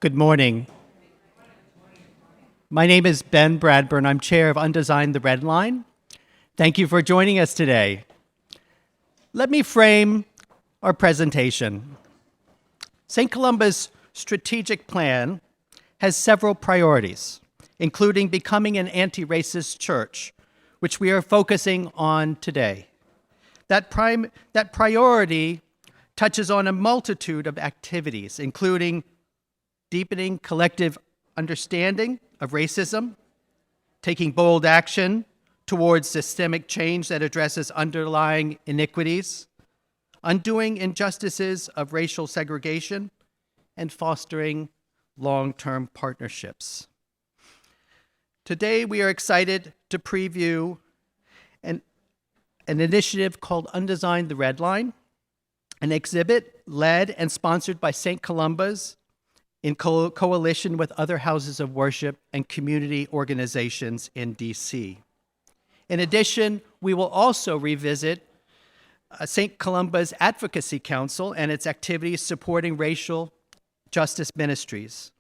Good morning. My name is Ben Bradburn. I'm chair of Undesign the Redline. Thank you for joining us today. Let me frame our presentation. St. Columba's strategic plan has several priorities, including becoming an anti-racist church, which we are focusing on today. That priority touches on a multitude of activities, including deepening collective understanding of racism, taking bold action towards systemic change that addresses underlying iniquities, undoing injustices of racial segregation, and fostering long-term partnerships. Today, we are excited to preview an initiative called Undesign the Redline, an exhibit led and sponsored by St. Columba's in coalition with other houses of worship and community organizations in DC. In addition, we will also revisit St. Columba's Advocacy Council and its activities supporting racial justice ministries.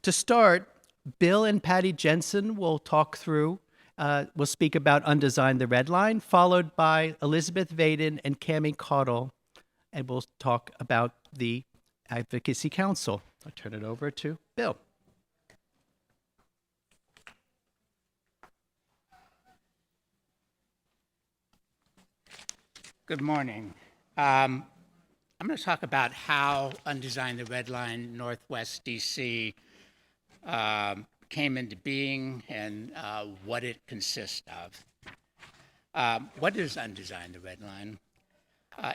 To start, Bill and Patty Jensen will speak about Undesign the Redline, followed by Elizabeth Vaden and Cammie Caudle, and we'll talk about the Advocacy Council. I'll turn it over to Bill. Good morning. I'm going to talk about how Undesign the Redline Northwest DC came into being and what it consists of. What is Undesign the Redline?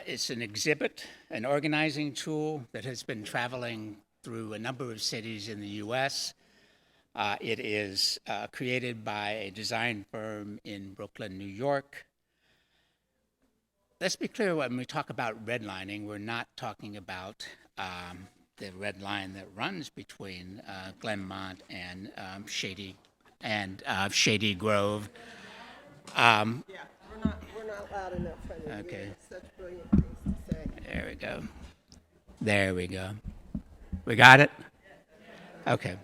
It's an exhibit, an organizing tool that has been traveling through a number of cities in the U.S. It is created by a design firm in Brooklyn, New York. Let's be clear, when we talk about redlining, we're not talking about the red line that runs between Glenmont and Shady Grove. Yeah, we're not loud enough for you. Okay. Such brilliant things to say. There we go. We got it? Okay.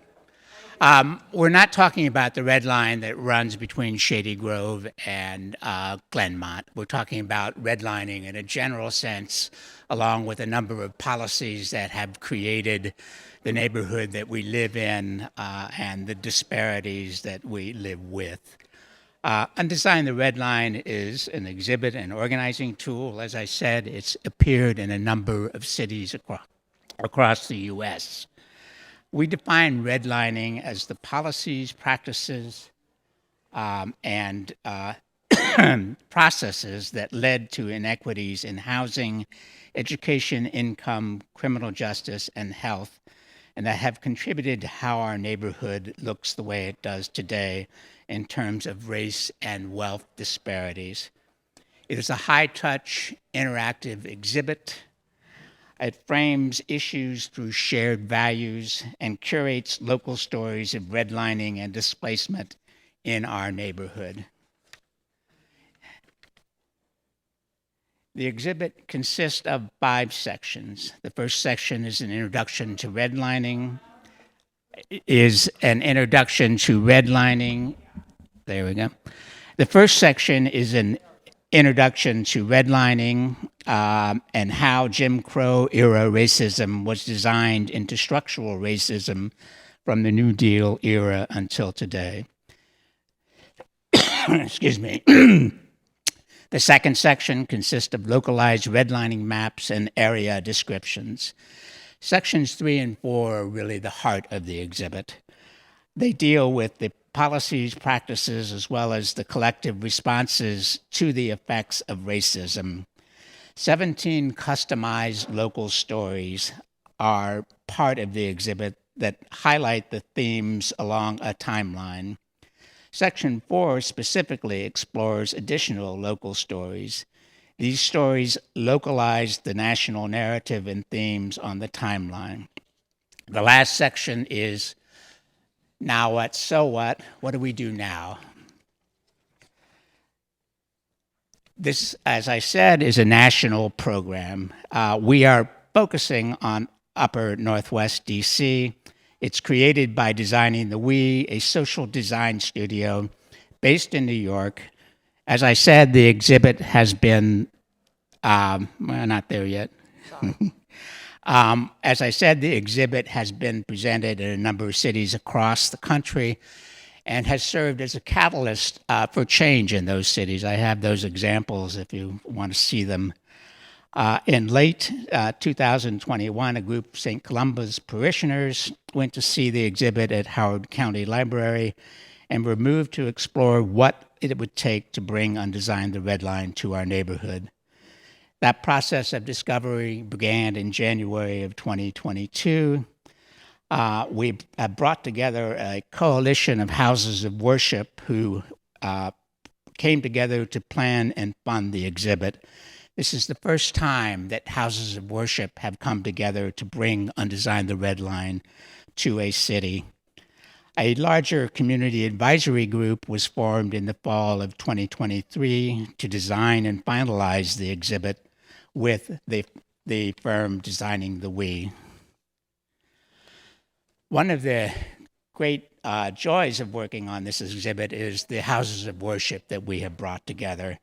We're not talking about the red line that runs between Shady Grove and Glenmont. We're talking about redlining in a general sense, along with a number of policies that have created the neighborhood that we live in and the disparities that we live with. Undesign the Redline is an exhibit and organizing tool. As I said, it's appeared in a number of cities across the U.S. We define redlining as the policies, practices, and processes that led to inequities in housing, education, income, criminal justice, and health, and that have contributed to how our neighborhood looks the way it does today in terms of race and wealth disparities. It is a high-touch, interactive exhibit. It frames issues through shared values and curates local stories of redlining and displacement in our neighborhood. The exhibit consists of 5 sections. The first section is an introduction to redlining. There we go. The first section is an introduction to redlining and how Jim Crow era racism was designed into structural racism from the New Deal era until today. Excuse me. The second section consists of localized redlining maps and area descriptions. Sections 3 and 4 are really the heart of the exhibit. They deal with the policies, practices, as well as the collective responses to the effects of racism. 17 customized local stories are part of the exhibit that highlight the themes along a timeline. Section 4 specifically explores additional local stories. These stories localize the national narrative and themes on the timeline. The last section is now what, so what do we do now? This, as I said, is a national program. We are focusing on Upper Northwest DC. It's created by Designing the We, a social design studio based in New York. As I said, the exhibit has been, we're not there yet. As I said, the exhibit has been presented in a number of cities across the country and has served as a catalyst for change in those cities. I have those examples if you want to see them. In late 2021, a group of St. Columba's parishioners went to see the exhibit at Howard County Library and were moved to explore what it would take to bring Undesign the Redline to our neighborhood. That process of discovery began in January of 2022. We have brought together a coalition of houses of worship who came together to plan and fund the exhibit. This is the first time that houses of worship have come together to bring Undesign the Redline to a city. A larger community advisory group was formed in the fall of 2023 to design and finalize the exhibit with the firm Designing the We. One of the great joys of working on this exhibit is the houses of worship that we have brought together.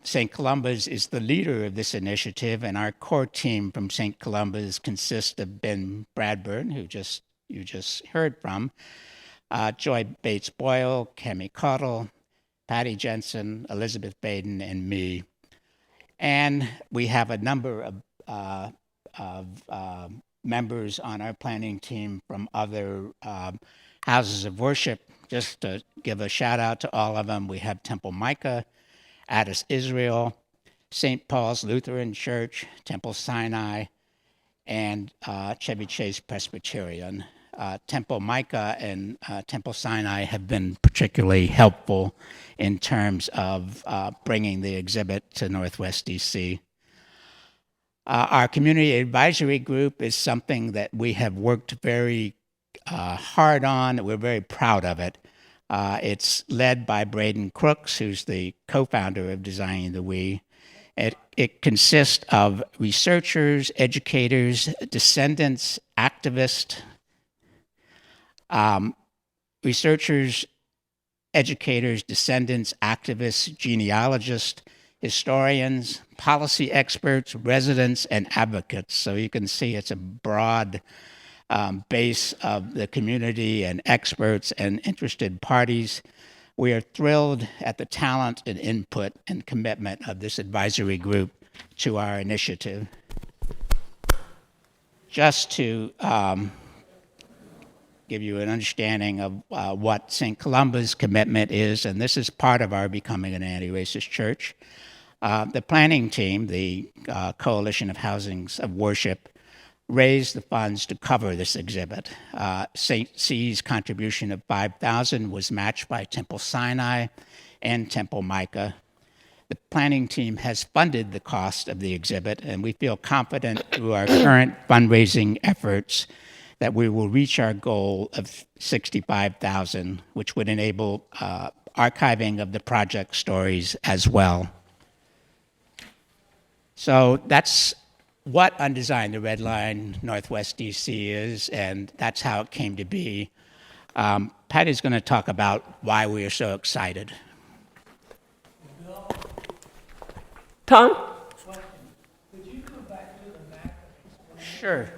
St. Columba's is the leader of this initiative, and our core team from St. Columba's consists of Ben Bradburn, who you just heard from, Joy Bates-Boyle, Kemi Cottle, Patty Jensen, Elizabeth Baden, and me. And we have a number of members on our planning team from other houses of worship. Just to give a shout out to all of them, we have Temple Micah, Addis Israel, St. Paul's Lutheran Church, Temple Sinai, and Chevy Chase Presbyterian. Temple Micah and Temple Sinai have been particularly helpful in terms of bringing the exhibit to Northwest DC. Our community advisory group is something that we have worked very hard on. We're very proud of it. It's led by Braden Crooks, who's the co-founder of Designing the We. It consists of researchers, educators, descendants, activists, genealogists, historians, policy experts, residents, and advocates. So you can see it's a broad base of the community and experts and interested parties. We are thrilled at the talent and input and commitment of this advisory group to our initiative. Just to give you an understanding of what St. Columba's commitment is, and this is part of our Becoming an Anti-Racist Church. The planning team, the Coalition of Housings of Worship, raised the funds to cover this exhibit. St. C's contribution of $5,000 was matched by Temple Sinai and Temple Micah. The planning team has funded the cost of the exhibit, and we feel confident through our current fundraising efforts that we will reach our goal of $65,000, which would enable archiving of the project stories as well. So that's what Undesign the Redline Northwest DC is, and that's how it came to be. Patty's going to talk about why we are so excited. Tom? Could you go back to the map? Sure.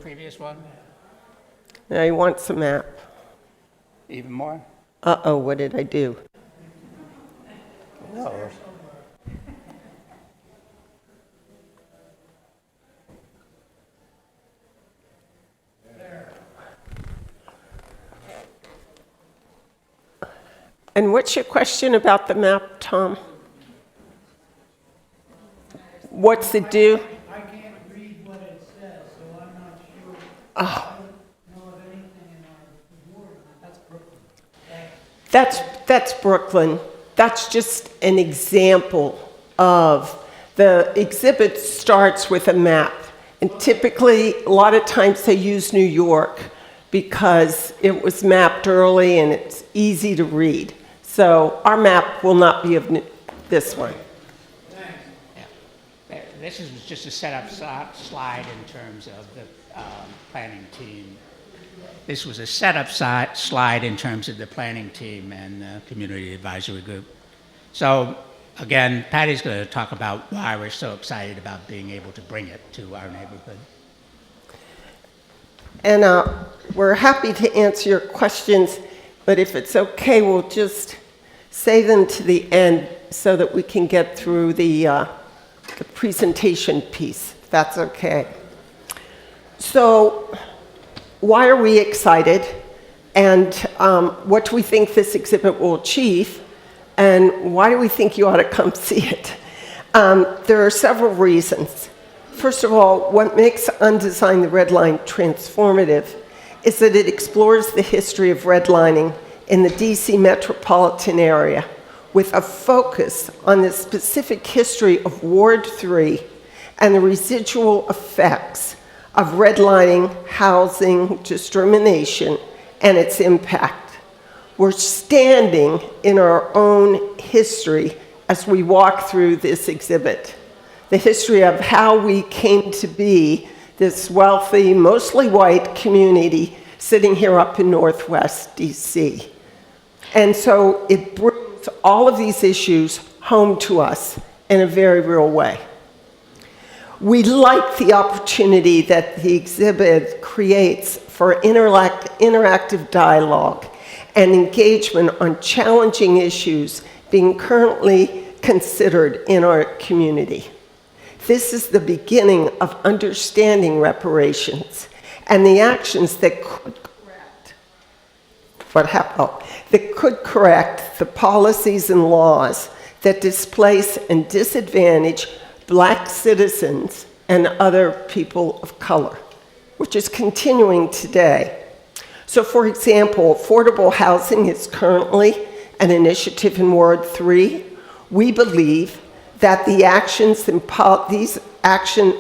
Previous one? Now he wants a map. Even more? Uh-oh, what did I do? No. And what's your question about the map, Tom? What's it do? I can't read what it says, so I'm not sure. Oh, I don't know of anything in our board. That's Brooklyn. that's Brooklyn. That's just an example of the exhibit starts with a map. And typically, a lot of times they use New York because it was mapped early and it's easy to read. So our map will not be of this one. Yeah. This is just a setup slide in terms of the planning team. This was a setup slide in terms of the planning team and the community advisory group. So again, Patty's going to talk about why we're so excited about being able to bring it to our neighborhood. And we're happy to answer your questions, but if it's okay, we'll just save them to the end so that we can get through the presentation piece, if that's okay. So why are we excited, and what do we think this exhibit will achieve, and why do we think you ought to come see it? There are several reasons. First of all, what makes Undesign the Redline transformative is that it explores the history of redlining in the DC metropolitan area with a focus on the specific history of Ward 3 and the residual effects of redlining, housing, discrimination, and its impact. We're standing in our own history as we walk through this exhibit. The history of how we came to be this wealthy, mostly white community sitting here up in Northwest DC. And so it brings all of these issues home to us in a very real way. We like the opportunity that the exhibit creates for interactive dialogue and engagement on challenging issues being currently considered in our community. This is the beginning of understanding reparations and the actions that could correct the policies and laws that displace and disadvantage Black citizens and other people of color, which is continuing today. So, for example, affordable housing is currently an initiative in Ward 3. We believe that the actions and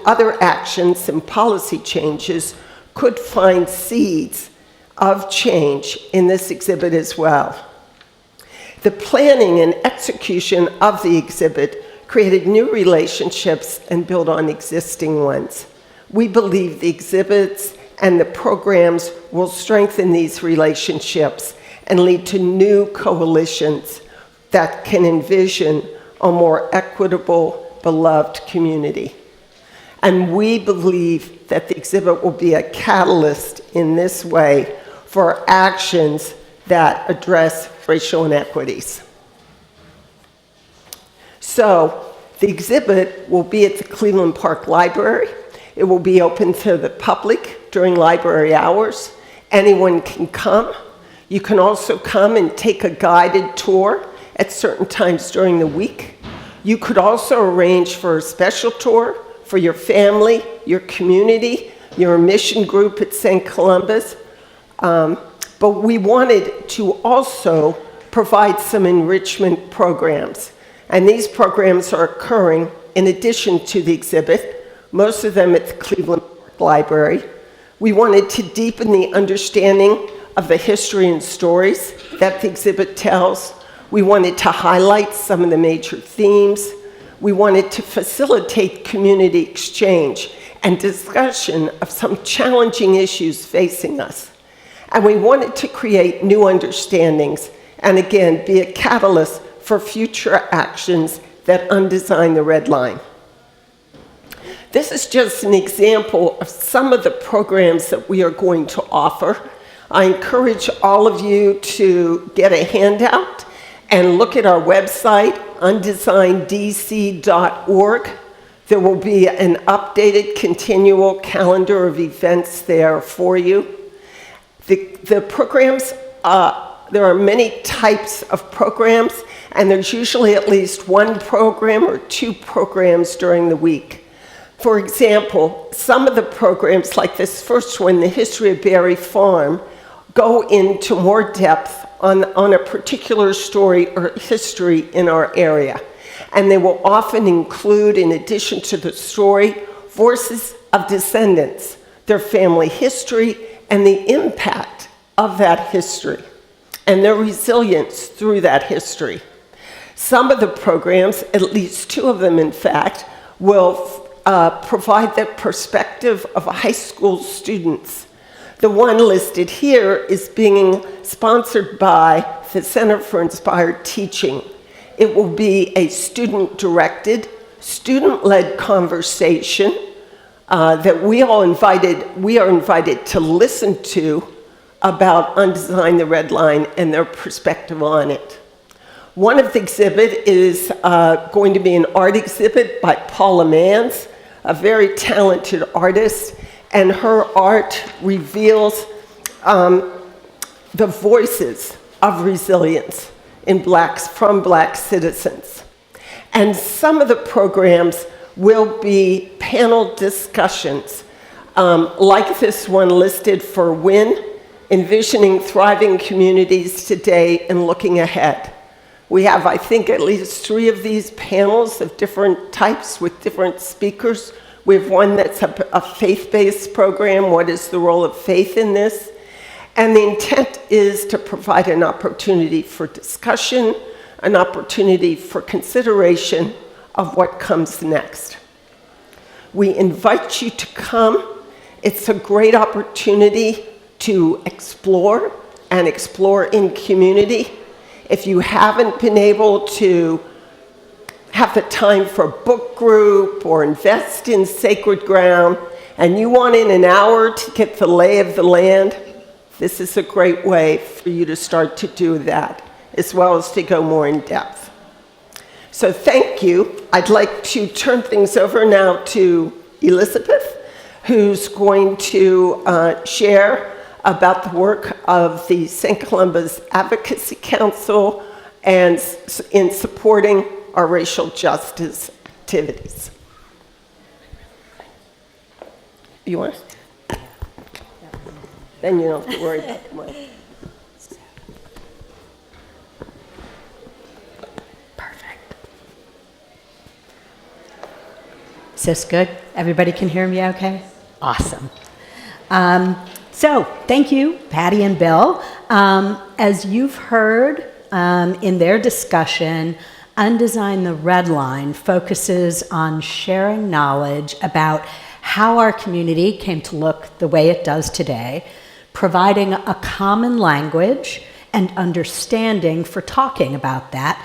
other actions and policy changes could find seeds of change in this exhibit as well. The planning and execution of the exhibit created new relationships and built on existing ones. We believe the exhibits and the programs will strengthen these relationships and lead to new coalitions that can envision a more equitable, beloved community. And we believe that the exhibit will be a catalyst in this way for actions that address racial inequities. So the exhibit will be at the Cleveland Park Library. It will be open to the public during library hours. Anyone can come. You can also come and take a guided tour at certain times during the week. You could also arrange for a special tour for your family, your community, your mission group at St. Columba's. But we wanted to also provide some enrichment programs. And these programs are occurring in addition to the exhibit, most of them at the Cleveland Park Library. We wanted to deepen the understanding of the history and stories that the exhibit tells. We wanted to highlight some of the major themes. We wanted to facilitate community exchange and discussion of some challenging issues facing us. And we wanted to create new understandings and, again, be a catalyst for future actions that undesign the Redline. This is just an example of some of the programs that we are going to offer. I encourage all of you to get a handout and look at our website, undesigndc.org. There will be an updated continual calendar of events there for you. The programs, there are many types of programs, and there's usually at least one program or two programs during the week. For example, some of the programs, like this first one, The History of Berry Farm, go into more depth on a particular story or history in our area. And they will often include, in addition to the story, voices of descendants, their family history, and the impact of that history, and their resilience through that history. Some of the programs, at least two of them in fact, will provide the perspective of high school students. The one listed here is being sponsored by the Center for Inspired Teaching. It will be a student-directed, student-led conversation that we are invited to listen to about Undesign the Redline and their perspective on it. One of the exhibits is going to be an art exhibit by Paula Manns, a very talented artist, and her art reveals the voices of resilience from Black citizens. And some of the programs will be panel discussions, like this one listed for WIN, Envisioning Thriving Communities Today and Looking Ahead. We have, I think, at least 3 of these panels of different types with different speakers. We have one that's a faith-based program. What is the role of faith in this? And the intent is to provide an opportunity for discussion, an opportunity for consideration of what comes next. We invite you to come. It's a great opportunity to explore and explore in community. If you haven't been able to have the time for a book group or invest in sacred ground, and you want in an hour to get the lay of the land, this is a great way for you to start to do that, as well as to go more in depth. So thank you. I'd like to turn things over now to Elizabeth, who's going to share about the work of the St. Columba's Advocacy Council and in supporting our racial justice activities. You want to? Then you don't have to worry about the money. Perfect. Is this good? Everybody can hear me okay? Awesome. So thank you, Patty and Bill. As you've heard in their discussion, Undesign the Redline focuses on sharing knowledge about how our community came to look the way it does today, providing a common language and understanding for talking about that,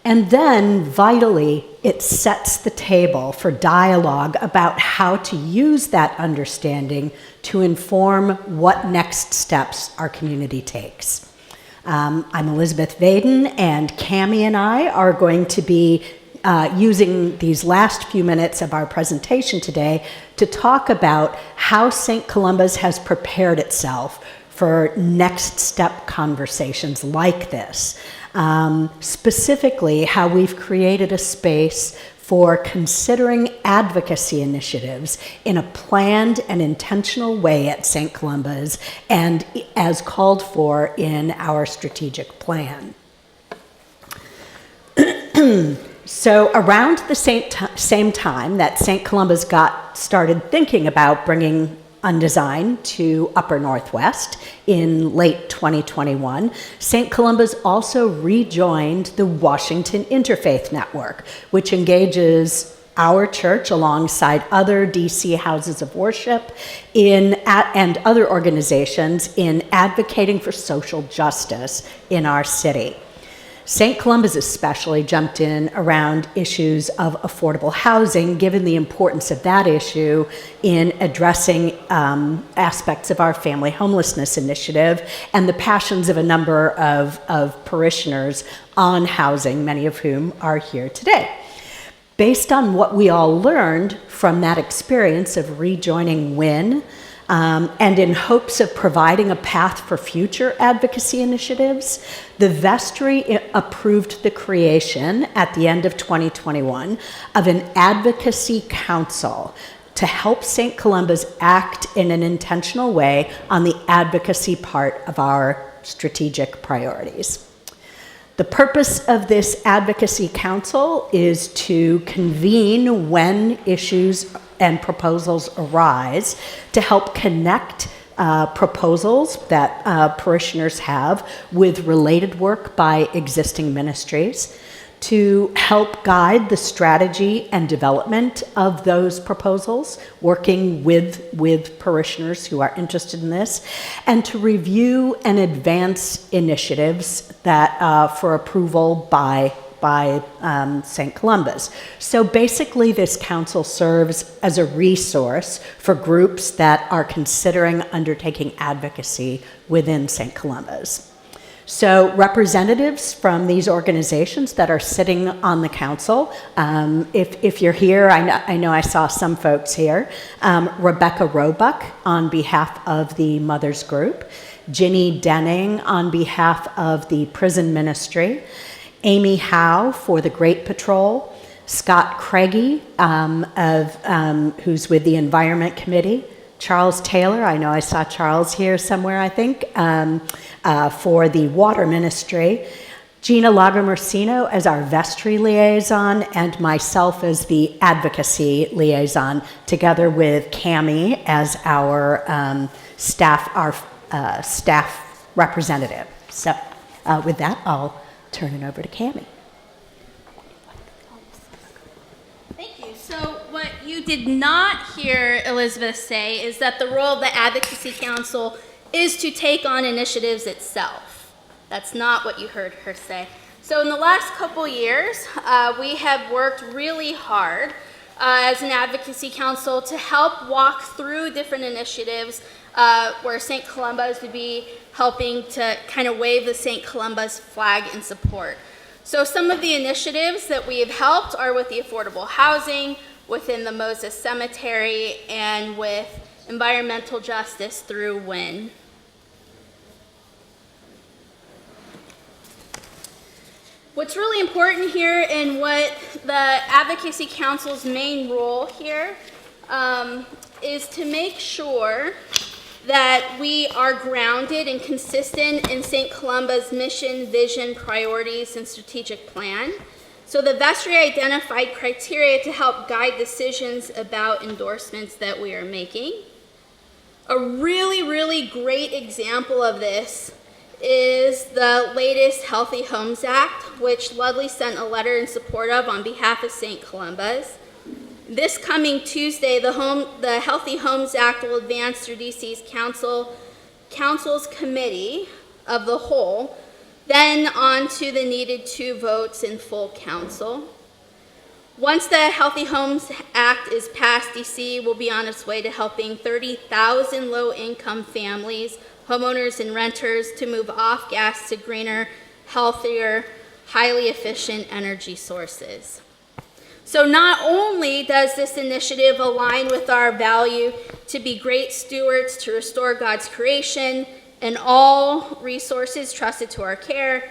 and then, vitally, it sets the table for dialogue about how to use that understanding to inform what next steps our community takes. I'm Elizabeth Vaden, and Cammie and I are going to be using these last few minutes of our presentation today to talk about how St. Columba's has prepared itself for next step conversations like this. Specifically, how we've created a space for considering advocacy initiatives in a planned and intentional way at St. Columba's and as called for in our strategic plan. So around the same time that St. Columba's got started thinking about bringing Undesign to Upper Northwest in late 2021, St. Columba's also rejoined the Washington Interfaith Network, which engages our church alongside other DC houses of worship and other organizations in advocating for social justice in our city. St. Columba's especially jumped in around issues of affordable housing, given the importance of that issue in addressing aspects of our family homelessness initiative and the passions of a number of parishioners on housing, many of whom are here today. Based on what we all learned from that experience of rejoining WIN, and in hopes of providing a path for future advocacy initiatives, the vestry approved the creation at the end of 2021 of an advocacy council to help St. Columba's act in an intentional way on the advocacy part of our strategic priorities. The purpose of this advocacy council is to convene when issues and proposals arise to help connect proposals that parishioners have with related work by existing ministries, to help guide the strategy and development of those proposals, working with parishioners who are interested in this, and to review and advance initiatives that for approval by St. Columba's. So basically, this council serves as a resource for groups that are considering undertaking advocacy within St. Columba's. So representatives from these organizations that are sitting on the council, if you're here, I know I saw some folks here, Rebecca Roebuck on behalf of the Mothers Group, Ginny Denning on behalf of the Prison Ministry, Amy Howe for the Great Patrol, Scott Craigie, who's with the Environment Committee, Charles Taylor, I know I saw Charles here somewhere, I think, for the Water Ministry, Gina Lagomersino as our vestry liaison, and myself as the advocacy liaison, together with Cami as our staff representative. So with that, I'll turn it over to Cami. Thank you. So what you did not hear Elizabeth say is that the role of the Advocacy Council is to take on initiatives itself. That's not what you heard her say. So in the last couple years, we have worked really hard as an Advocacy Council to help walk through different initiatives where St. Columba's would be helping to kind of wave the St. Columba's flag in support. So some of the initiatives that we have helped are with the affordable housing, within the Moses Cemetery, and with environmental justice through WIN. What's really important here and what the Advocacy Council's main role here is to make sure that we are grounded and consistent in St. Columba's mission, vision, priorities, and strategic plan. So the vestry identified criteria to help guide decisions about endorsements that we are making. A really, really great example of this is the latest Healthy Homes Act, which Ludley sent a letter in support of on behalf of St. Columba's. This coming Tuesday, the Healthy Homes Act will advance through DC's Council's Committee of the Whole, then on to the needed 2 votes in full council. Once the Healthy Homes Act is passed, DC will be on its way to helping 30,000 low-income families, homeowners and renters to move off gas to greener, healthier, highly efficient energy sources. So not only does this initiative align with our value to be great stewards to restore God's creation and all resources trusted to our care,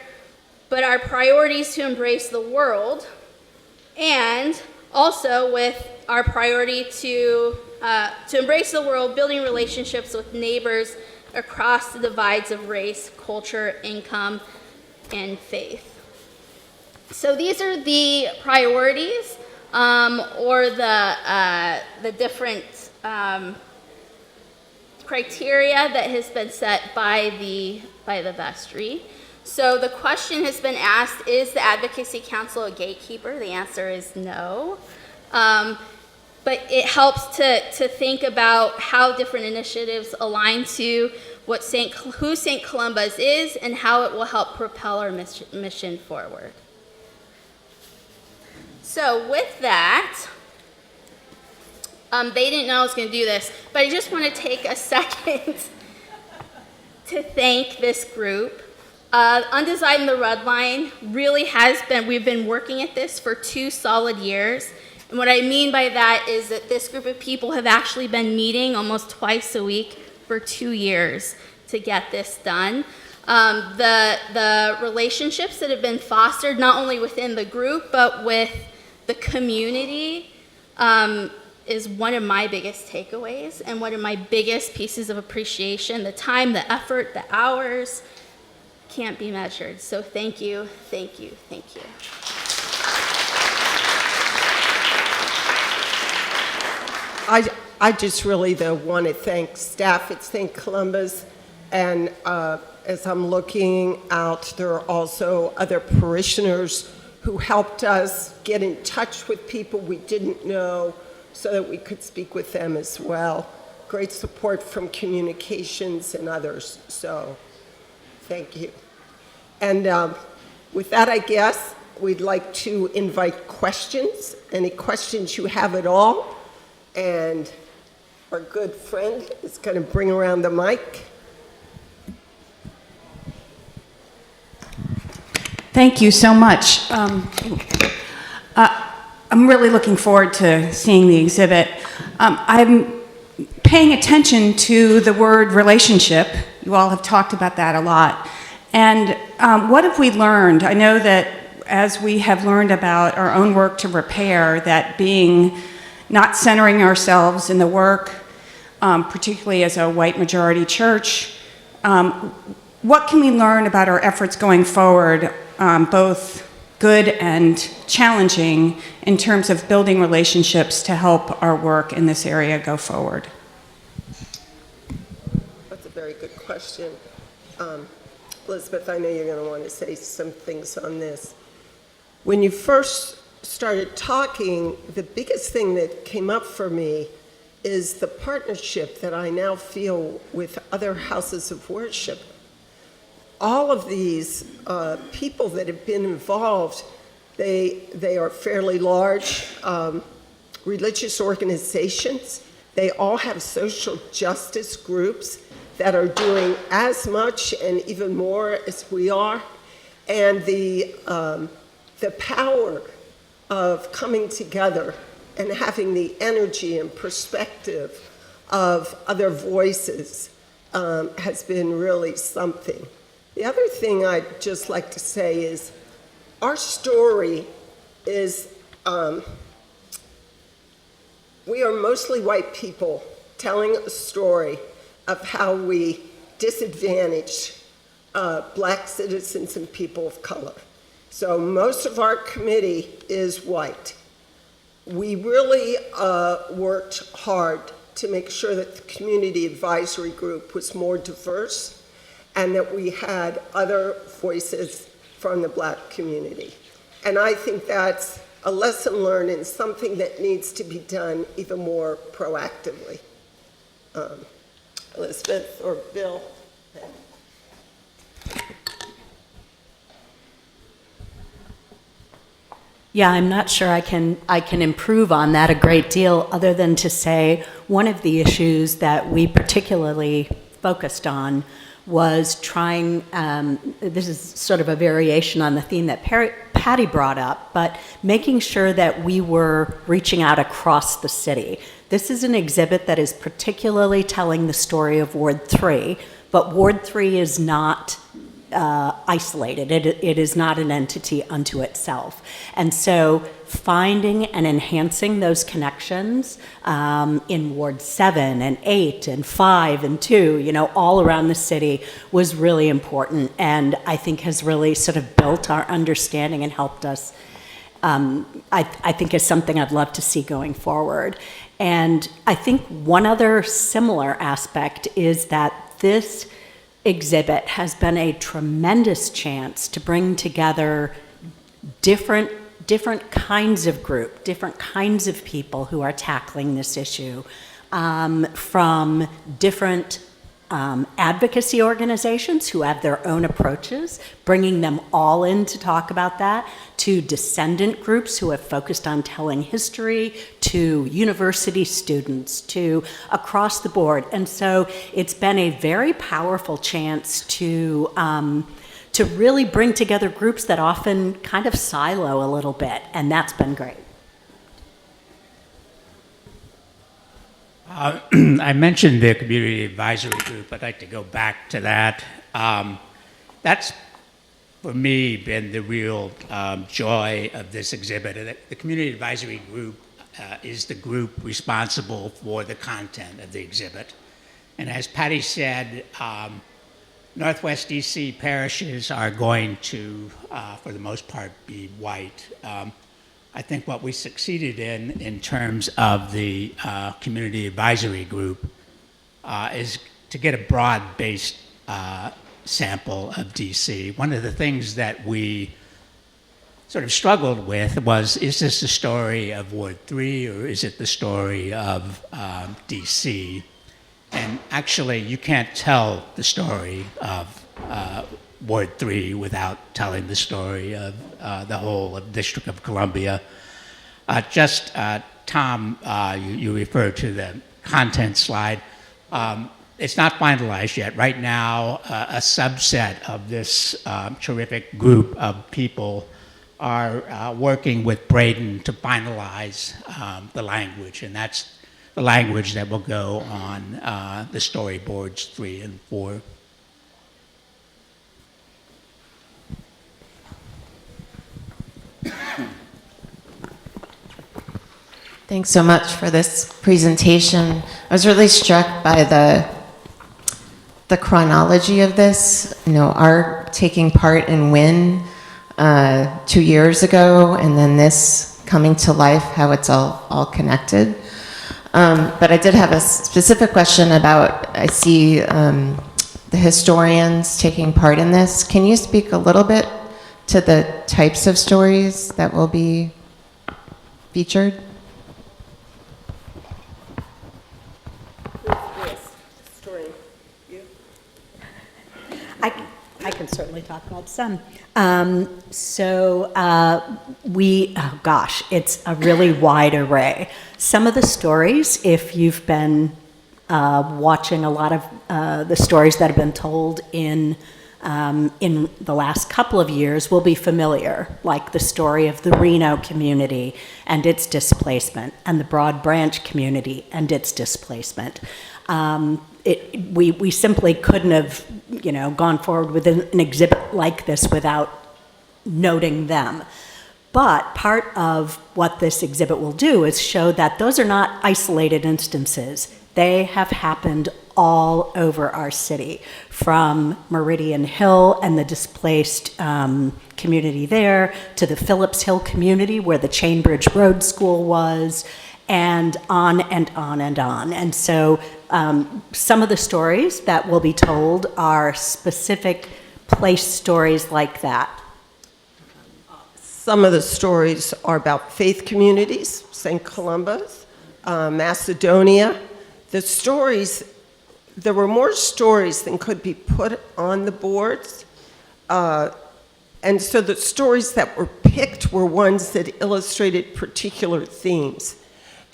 but our priorities to embrace the world, and also with our priority to embrace the world, building relationships with neighbors across the divides of race, culture, income, and faith. So these are the priorities or the different criteria that has been set by the vestry. So the question has been asked, is the Advocacy Council a gatekeeper? The answer is no. But it helps to think about how different initiatives align to who St. Columba's is and how it will help propel our mission forward. So with that, they didn't know I was going to do this, but I just want to take a second to thank this group. Undesign the Redline really has been, we've been working at this for 2 solid years. And what I mean by that is that this group of people have actually been meeting almost twice a week for 2 years to get this done. The relationships that have been fostered, not only within the group, but with the community, is one of my biggest takeaways and one of my biggest pieces of appreciation. The time, the effort, the hours can't be measured. So thank you, thank you, thank you. I just really, though, want to thank staff at St. Columba's, and as I'm looking out, there are also other parishioners who helped us get in touch with people we didn't know so that we could speak with them as well. Great support from communications and others, so thank you. And with that, I guess, we'd like to invite questions, any questions you have at all. And our good friend is going to bring around the mic. Thank you so much. I'm really looking forward to seeing the exhibit. I'm paying attention to the word relationship. You all have talked about that a lot. And what have we learned? I know that as we have learned about our own work to repair, that being not centering ourselves in the work, particularly as a white majority church, what can we learn about our efforts going forward, both good and challenging, in terms of building relationships to help our work in this area go forward? That's a very good question. Elizabeth, I know you're going to want to say some things on this. When you first started talking, the biggest thing that came up for me is the partnership that I now feel with other houses of worship. All of these people that have been involved, they are fairly large religious organizations. They all have social justice groups that are doing as much and even more as we are. And the power of coming together and having the energy and perspective of other voices has been really something. The other thing I'd just like to say is our story is, we are mostly white people telling a story of how we disadvantaged black citizens and people of color. So most of our committee is white. We really worked hard to make sure that the community advisory group was more diverse and that we had other voices from the black community. And I think that's a lesson learned and something that needs to be done even more proactively. Elizabeth or Bill? Yeah, I'm not sure I can improve on that a great deal, other than to say one of the issues that we particularly focused on was trying, this is sort of a variation on the theme that Patty brought up, but making sure that we were reaching out across the city. This is an exhibit that is particularly telling the story of Ward 3, but Ward 3 is not isolated. It is not an entity unto itself. And so finding and enhancing those connections in Ward 7 and 8 and 5 and 2, all around the city was really important, and I think has really sort of built our understanding and helped us, I think is something I'd love to see going forward. And I think one other similar aspect is that this exhibit has been a tremendous chance to bring together different kinds of group, different kinds of people who are tackling this issue, from different advocacy organizations who have their own approaches, bringing them all in to talk about that, to descendant groups who have focused on telling history, to university students, to across the board. And so it's been a very powerful chance to really bring together groups that often kind of silo a little bit, and that's been great. I mentioned the community advisory group. I'd like to go back to that. That's, for me, been the real joy of this exhibit. The community advisory group is the group responsible for the content of the exhibit. And as Patty said, Northwest DC parishes are going to, for the most part, be white. I think what we succeeded in terms of the community advisory group is to get a broad-based sample of DC. One of the things that we sort of struggled with was, is this the story of Ward 3 or is it the story of DC? And actually, you can't tell the story of Ward 3 without telling the story of the whole of District of Columbia. Tom, you referred to the content slide. It's not finalized yet. Right now, a subset of this terrific group of people are working with Braden to finalize the language, and that's the language that will go on the storyboards 3 and 4. Thanks so much for this presentation. I was really struck by the chronology of this. You know, our taking part in WIN 2 years ago, and then this coming to life, how it's all connected. But I did have a specific question about, I see the historians taking part in this. Can you speak a little bit to the types of stories that will be featured? I can certainly talk about some. It's a really wide array. Some of the stories, if you've been watching a lot of the stories that have been told in the last couple of years, will be familiar, like the story of the Reno community and its displacement, and the Broad Branch community and its displacement. We simply couldn't have, gone forward with an exhibit like this without noting them. But part of what this exhibit will do is show that those are not isolated instances. They have happened all over our city, from Meridian Hill and the displaced community there, to the Phillips Hill community where the Chainbridge Road School was, and on and on and on. And so some of the stories that will be told are specific place stories like that. Some of the stories are about faith communities, St. Columba's, Macedonia. There were more stories than could be put on the boards. And so the stories that were picked were ones that illustrated particular themes.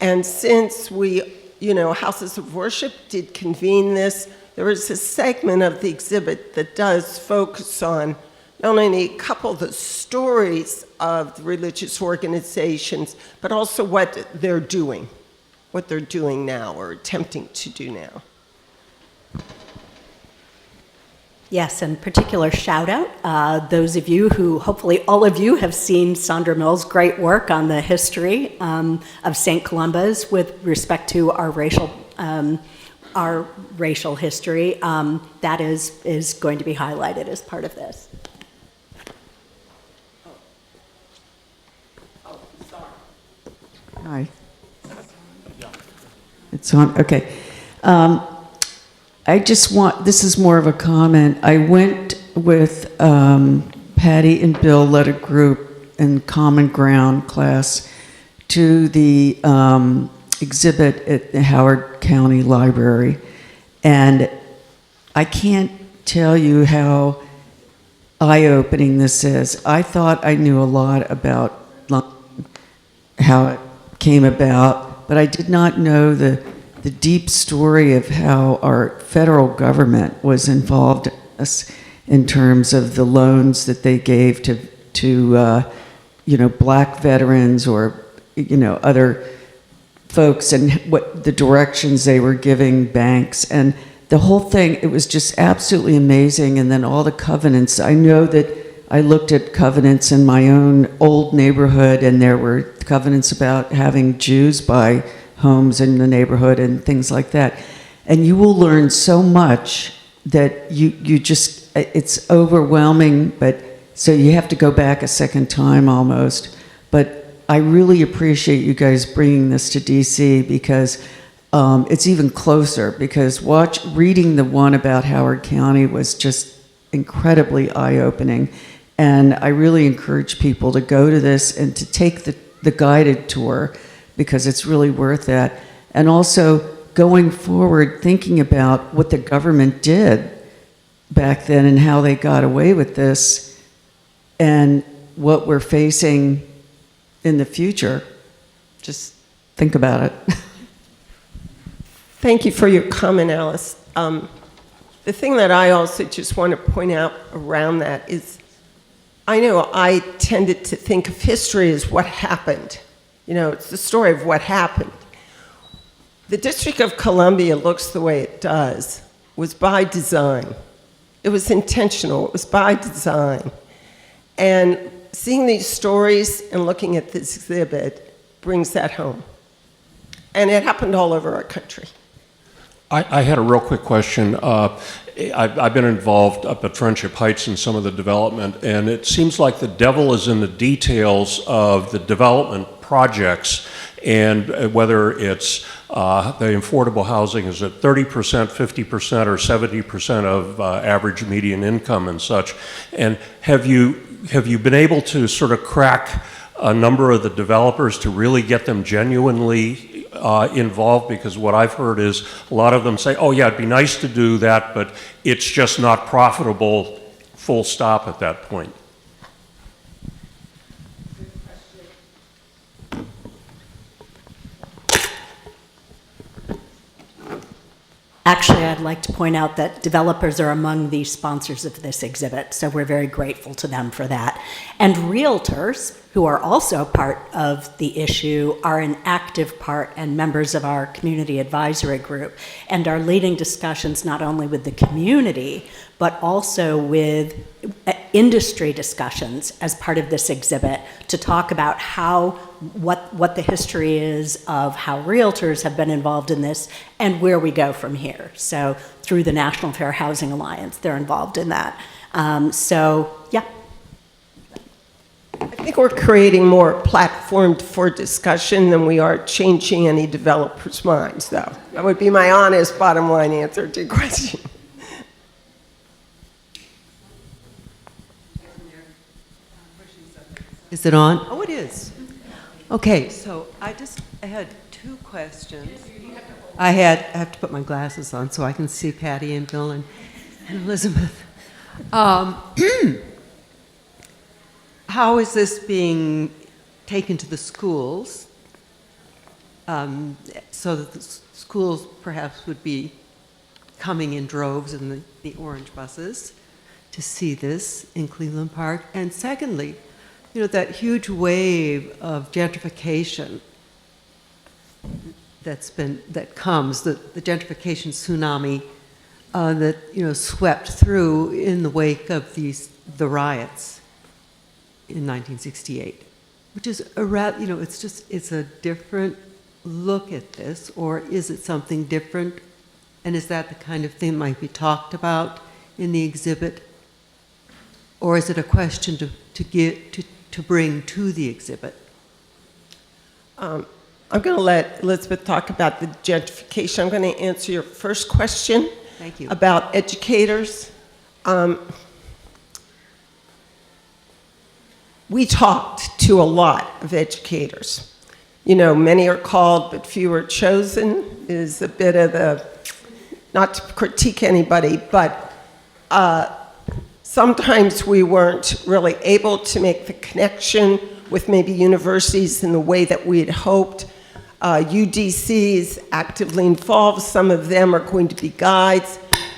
And since Houses of Worship did convene this, there is a segment of the exhibit that does focus on not only a couple of the stories of the religious organizations, but also what they're doing now or attempting to do now. Yes, and particular shout out, those of you who, hopefully all of you have seen Sandra Mill's great work on the history of St. Columba's with respect to our racial history. That is going to be highlighted as part of this. Hi. It's on, okay. This is more of a comment. I went with Patty and Bill, led a group in Common Ground class to the exhibit at the Howard County Library. And I can't tell you how eye-opening this is. I thought I knew a lot about how it came about, but I did not know the deep story of how our federal government was involved in terms of the loans that they gave to black veterans or other folks, and what the directions they were giving banks, and the whole thing. It was just absolutely amazing. And then all the covenants. I know that I looked at covenants in my own old neighborhood, and there were covenants about having Jews buy homes in the neighborhood and things like that. And you will learn so much that you just, it's overwhelming, but so you have to go back a second time almost. But I really appreciate you guys bringing this to DC, because it's even closer, because reading the one about Howard County was just incredibly eye-opening. And I really encourage people to go to this and to take the guided tour, because it's really worth that. And also going forward, thinking about what the government did back then and how they got away with this and what we're facing in the future. Just think about it. Thank you for your comment, Alice. The thing that I also just want to point out around that is, I know I tended to think of history as what happened. You know, it's the story of what happened. The District of Columbia looks the way it does was by design. It was intentional. It was by design. And seeing these stories and looking at this exhibit brings that home. And it happened all over our country. I had a real quick question. I've been involved up at Friendship Heights in some of the development, and it seems like the devil is in the details of the development projects, and whether it's the affordable housing is at 30%, 50%, or 70% of average median income and such. And have you been able to sort of crack a number of the developers to really get them genuinely involved? Because what I've heard is a lot of them say, oh yeah, it'd be nice to do that, but it's just not profitable, full stop at that point. Actually, I'd like to point out that developers are among the sponsors of this exhibit, so we're very grateful to them for that. And realtors, who are also part of the issue, are an active part and members of our community advisory group, and are leading discussions not only with the community, but also with industry discussions as part of this exhibit to talk about what the history is of how realtors have been involved in this and where we go from here. So through the National Fair Housing Alliance, they're involved in that. Yeah. I think we're creating more platform for discussion than we are changing any developers' minds, though. That would be my honest bottom line answer to your question. Is it on? Oh, it is. Okay, so I had two questions. I have to put my glasses on so I can see Patty and Bill and Elizabeth. How is this being taken to the schools? So that the schools perhaps would be coming in droves in the orange buses to see this in Cleveland Park. And secondly, you know, that huge wave of gentrification that comes, the gentrification tsunami that, you know, swept through in the wake of the riots in 1968, which is you know, it's a different look at this, or is it something different? And is that the kind of thing that might be talked about in the exhibit, or is it a question to bring to the exhibit? I'm going to let Elizabeth talk about the gentrification. I'm going to answer your first question. Thank you. About educators. We talked to a lot of educators. You know, many are called, but few are chosen is a bit of the, not to critique anybody, but sometimes we weren't really able to make the connection with maybe universities in the way that we had hoped. UDC is actively involved. Some of them are going to be guides.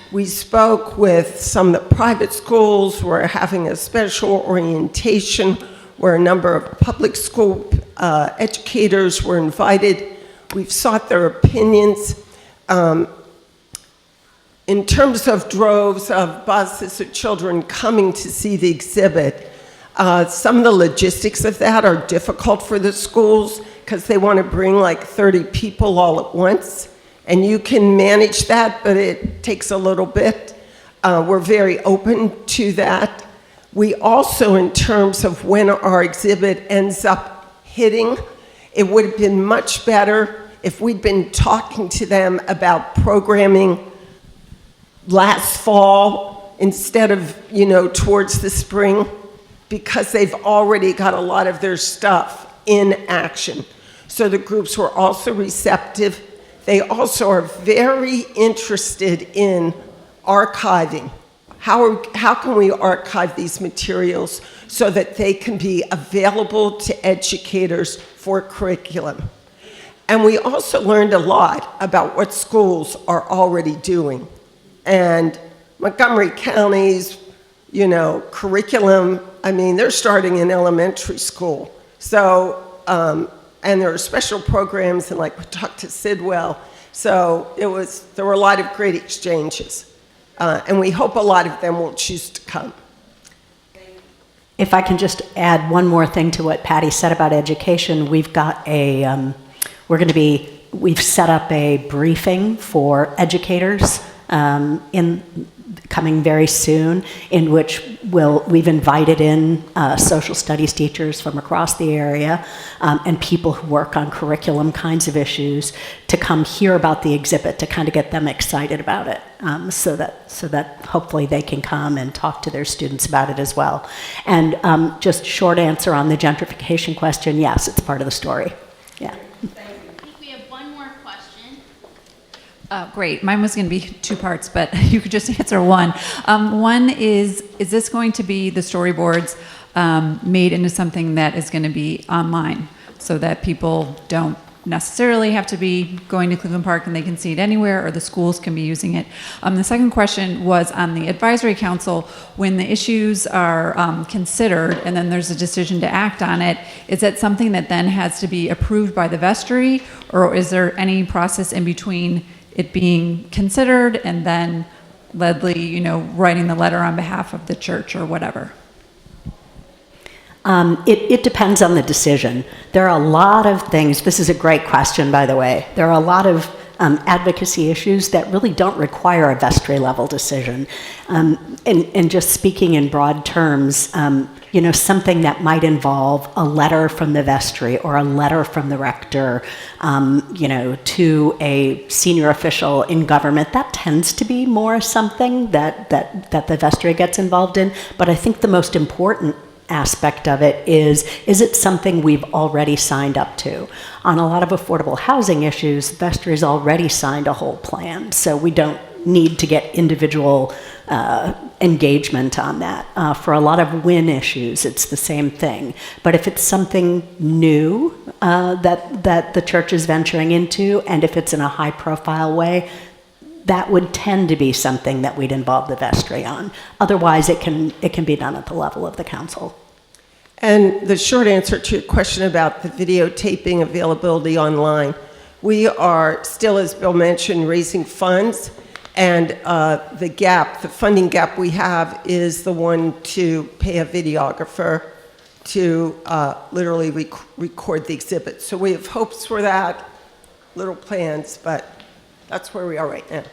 We spoke with some of the private schools. We're having a special orientation where a number of public school educators were invited. We've sought their opinions. In terms of droves of buses of children coming to see the exhibit, some of the logistics of that are difficult for the schools because they want to bring like 30 people all at once. And you can manage that, but it takes a little bit. We're very open to that. We also, in terms of when our exhibit ends up hitting, it would have been much better if we'd been talking to them about programming last fall instead of, you know, towards the spring. because they've already got a lot of their stuff in action. So the groups were also receptive. They also are very interested in archiving. How can we archive these materials so that they can be available to educators for curriculum? And we also learned a lot about what schools are already doing. And Montgomery County's, curriculum, they're starting in elementary school. So, and there are special programs, and we talked to Sidwell. So there were a lot of great exchanges. And we hope a lot of them will choose to come. If I can just add one more thing to what Patty said about education, we've got we've set up a briefing for educators coming very soon, in which we've invited in social studies teachers from across the area and people who work on curriculum kinds of issues to come hear about the exhibit, to kind of get them excited about it, so that hopefully they can come and talk to their students about it as well. And just short answer on the gentrification question, yes, it's part of the story. Yeah. Great. Mine was going to be 2 parts, but you could just answer one. One is this going to be the storyboards made into something that is going to be online so that people don't necessarily have to be going to Cleveland Park and they can see it anywhere, or the schools can be using it? The second question was on the advisory council. When the issues are considered and then there's a decision to act on it, is that something that then has to be approved by the vestry, or is there any process in between it being considered and then Ledley, writing the letter on behalf of the church or whatever? It depends on the decision. There are a lot of things. This is a great question, by the way. There are a lot of advocacy issues that really don't require a vestry level decision. And just speaking in broad terms, something that might involve a letter from the vestry or a letter from the rector, to a senior official in government, that tends to be more something that the vestry gets involved in. But I think the most important aspect of it is it something we've already signed up to? On a lot of affordable housing issues, vestry's already signed a whole plan, so we don't need to get individual engagement on that. For a lot of WIN issues, it's the same thing. But if it's something new that the church is venturing into, and if it's in a high-profile way, that would tend to be something that we'd involve the vestry on. Otherwise, it can be done at the level of the council. And the short answer to your question about the videotaping availability online, we are still, as Bill mentioned, raising funds, and the funding gap we have is the one to pay a videographer to literally record the exhibit. So we have hopes for that, little plans, but that's where we are right now.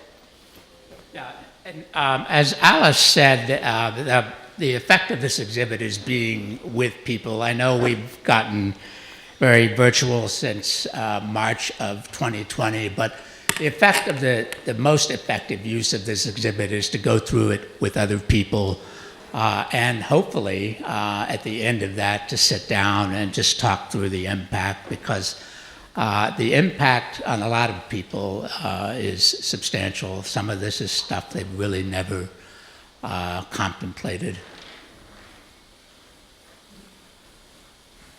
Yeah, and as Alice said, the effect of this exhibit is being with people. I know we've gotten very virtual since March of 2020, but the effect of the most effective use of this exhibit is to go through it with other people, and hopefully at the end of that to sit down and just talk through the impact, because the impact on a lot of people is substantial. Some of this is stuff they've really never contemplated.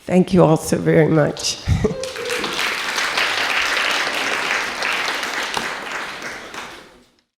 Thank you all so very much.